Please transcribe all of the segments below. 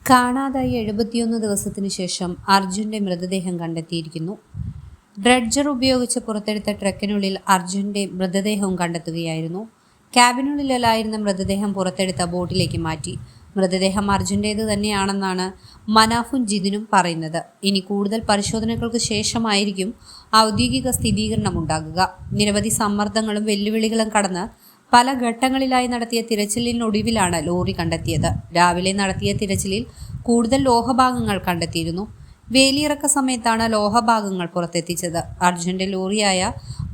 കാണാതായി 71 ദിവസത്തിനു ശേഷം അർജുന്റെ മൃതദേഹം കണ്ടെത്തിയിരിക്കുന്നു. ഡ്രഡ്ജർ ഉപയോഗിച്ച് പുറത്തെടുത്ത ട്രക്കിനുള്ളിൽ അർജുന്റെ മൃതദേഹവും കണ്ടെത്തുകയായിരുന്നു. ക്യാബിനുള്ളിലായിരുന്ന മൃതദേഹം പുറത്തെടുത്ത ബോട്ടിലേക്ക് മാറ്റി. മൃതദേഹം അർജുൻ്റേത് തന്നെയാണെന്നാണ് മനാഫും ജിതിനും പറയുന്നത്. ഇനി കൂടുതൽ പരിശോധനകൾക്ക് ശേഷമായിരിക്കും ഔദ്യോഗിക സ്ഥിരീകരണം ഉണ്ടാകുക. നിരവധി സമ്മർദ്ദങ്ങളും വെല്ലുവിളികളും കടന്ന് പല ഘട്ടങ്ങളിലായി നടത്തിയ തിരച്ചിലിനൊടുവിലാണ് ലോറി കണ്ടെത്തിയത്. രാവിലെ നടത്തിയ തിരച്ചിലിൽ കൂടുതൽ ലോഹഭാഗങ്ങൾ കണ്ടെത്തിയിരുന്നു. വേലിയിറക്ക സമയത്താണ് ലോഹഭാഗങ്ങൾ പുറത്തെത്തിച്ചത്. അർജുന്റെ ലോറിയായ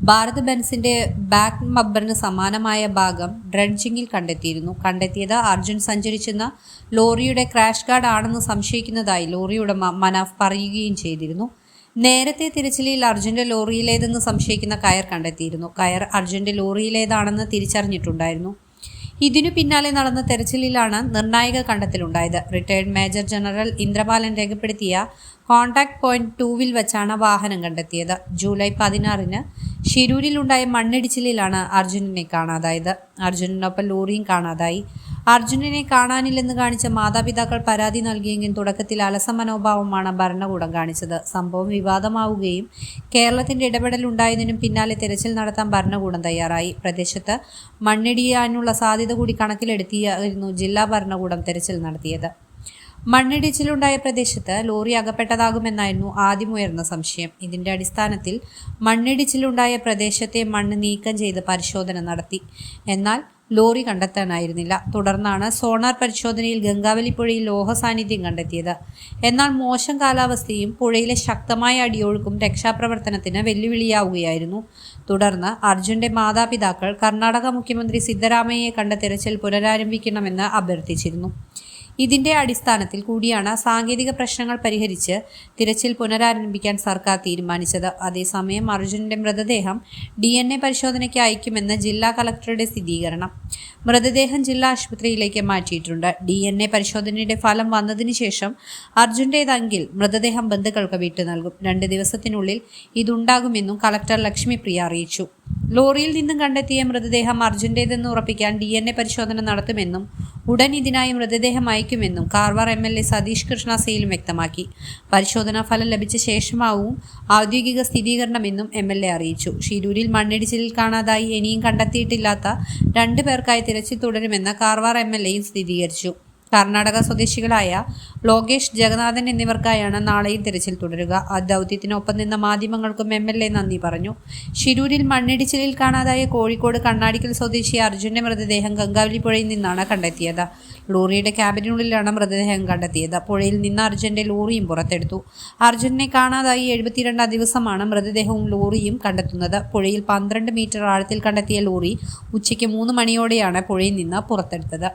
ഭാരത് ബെൻസിന്റെ ബാക്ക് ബമ്പറിന് സമാനമായ ഭാഗം ഡ്രഡ്ജിങ്ങിൽ കണ്ടെത്തിയത് അർജുൻ സഞ്ചരിച്ചിരുന്ന ലോറിയുടെ ക്രാഷ് ഗാർഡ് ആണെന്ന് സംശയിക്കുന്നതായി ലോറി ഉടമ മനാഫ് പറയുകയും ചെയ്തിരുന്നു. നേരത്തെ തിരച്ചിലിൽ അർജുന്റെ ലോറിയിലേതെന്ന് സംശയിക്കുന്ന കയർ കണ്ടെത്തിയിരുന്നു. കയർ അർജുന്റെ ലോറിയിലേതാണെന്ന് തിരിച്ചറിഞ്ഞിട്ടുണ്ടായിരുന്നു. ഇതിനു പിന്നാലെ നടന്ന തെരച്ചിലിലാണ് നിർണായക കണ്ടെത്തലുണ്ടായത്. റിട്ടയർഡ് മേജർ ജനറൽ ഇന്ദ്രപാലൻ രേഖപ്പെടുത്തിയ കോൺടാക്ട് പോയിന്റ് 2-വിൽ വെച്ചാണ് വാഹനം കണ്ടെത്തിയത്. ജൂലൈ 16-ന് ഷിരൂരിലുണ്ടായ മണ്ണിടിച്ചിലിലാണ് അർജുനനെ കാണാതായത്. അർജുനനൊപ്പം ലോറിയും കാണാതായി. അർജുനനെ കാണാനില്ലെന്ന് കാണിച്ച മാതാപിതാക്കൾ പരാതി നൽകിയെങ്കിലും തുടക്കത്തിൽ അലസ മനോഭാവമാണ് ഭരണകൂടം കാണിച്ചത്. സംഭവം വിവാദമാവുകയും കേരളത്തിന്റെ ഇടപെടലുണ്ടായതിനും പിന്നാലെ തെരച്ചിൽ നടത്താൻ ഭരണകൂടം തയ്യാറായി. പ്രദേശത്ത് മണ്ണിടിയാനുള്ള സാധ്യത കൂടി കണക്കിലെടുത്തിയായിരുന്നു ജില്ലാ ഭരണകൂടം തെരച്ചിൽ നടത്തിയത്. മണ്ണിടിച്ചിലുണ്ടായ പ്രദേശത്ത് ലോറി അകപ്പെട്ടതാകുമെന്നായിരുന്നു ആദ്യമുയർന്ന സംശയം. ഇതിന്റെ അടിസ്ഥാനത്തിൽ മണ്ണിടിച്ചിലുണ്ടായ പ്രദേശത്തെ മണ്ണ് നീക്കം ചെയ്ത് പരിശോധന നടത്തി. എന്നാൽ ലോറി കണ്ടെത്താനായിരുന്നില്ല. തുടർന്നാണ് സോണാർ പരിശോധനയിൽ ഗംഗാവലി പുഴയിൽ ലോഹ സാന്നിധ്യം കണ്ടെത്തിയത്. എന്നാൽ മോശം കാലാവസ്ഥയും പുഴയിലെ ശക്തമായ അടിയൊഴുക്കും രക്ഷാപ്രവർത്തനത്തിന് വെല്ലുവിളിയാവുകയായിരുന്നു. തുടർന്ന് അർജുന്റെ മാതാപിതാക്കൾ കർണാടക മുഖ്യമന്ത്രി സിദ്ധരാമയ്യയെ കണ്ട തിരച്ചിൽ പുനരാരംഭിക്കണമെന്ന് അഭ്യർത്ഥിച്ചിരുന്നു. ഇതിന്റെ അടിസ്ഥാനത്തിൽ കൂടിയാണ് സാങ്കേതിക പ്രശ്നങ്ങൾ പരിഹരിച്ച് തിരച്ചിൽ പുനരാരംഭിക്കാൻ സർക്കാർ തീരുമാനിച്ചത്. അതേസമയം അർജുനന്റെ മൃതദേഹം DNA പരിശോധനയ്ക്ക് അയക്കുമെന്ന് ജില്ലാ കളക്ടറുടെ സ്ഥിരീകരണം. മൃതദേഹം ജില്ലാ ആശുപത്രിയിലേക്ക് മാറ്റിയിട്ടുണ്ട്. DNA പരിശോധനയുടെ ഫലം വന്നതിന് ശേഷം അർജുന്റേതെങ്കിൽ മൃതദേഹം ബന്ധുക്കൾക്ക് വിട്ടു നൽകും. 2 ദിവസത്തിനുള്ളിൽ ഇതുണ്ടാകുമെന്നും കളക്ടർ ലക്ഷ്മിപ്രിയ അറിയിച്ചു. ലോറിയിൽ നിന്നും കണ്ടെത്തിയ മൃതദേഹം അർജുന്റേതെന്ന് ഉറപ്പിക്കാൻ DNA പരിശോധന നടത്തുമെന്നും ഉടൻ ഇതിനായി മൃതദേഹം അയക്കുമെന്നും കാർവാർ MLA സതീഷ് കൃഷ്ണ സെയിലും വ്യക്തമാക്കി. പരിശോധനാ ഫലം ലഭിച്ച ശേഷമാവും ഔദ്യോഗിക സ്ഥിരീകരണമെന്നും MLA അറിയിച്ചു. ഷിരൂരിൽ മണ്ണിടിച്ചിലിൽ കാണാതായി ഇനിയും കണ്ടെത്തിയിട്ടില്ലാത്ത 2 പേർക്കായി തിരച്ചിൽ തുടരുമെന്ന് കാർവാർ MLAയും സ്ഥിരീകരിച്ചു. കർണാടക സ്വദേശികളായ ലോകേഷ്, ജഗന്നാഥൻ എന്നിവർക്കായാണ് നാളെയും തിരച്ചിൽ തുടരുക. ദൗത്യത്തിനൊപ്പം നിന്ന മാധ്യമങ്ങൾക്കും MLA നന്ദി പറഞ്ഞു. ഷിരൂരിൽ മണ്ണിടിച്ചിലിൽ കാണാതായ കോഴിക്കോട് കണ്ണാടിക്കൽ സ്വദേശി അർജുന്റെ മൃതദേഹം ഗംഗാവലി പുഴയിൽ നിന്നാണ് കണ്ടെത്തിയത്. ലോറിയുടെ ക്യാബിനുള്ളിലാണ് മൃതദേഹം കണ്ടെത്തിയത്. പുഴയിൽ നിന്ന് അർജുന്റെ ലോറിയും പുറത്തെടുത്തു. അർജുനെ കാണാതായി 72 ദിവസമാണ് മൃതദേഹവും ലോറിയും കണ്ടെത്തുന്നത്. പുഴയിൽ 12 മീറ്റർ ആഴത്തിൽ കണ്ടെത്തിയ ലോറി ഉച്ചയ്ക്ക് 3 മണിയോടെയാണ് പുഴയിൽ നിന്ന് പുറത്തെടുത്തത്.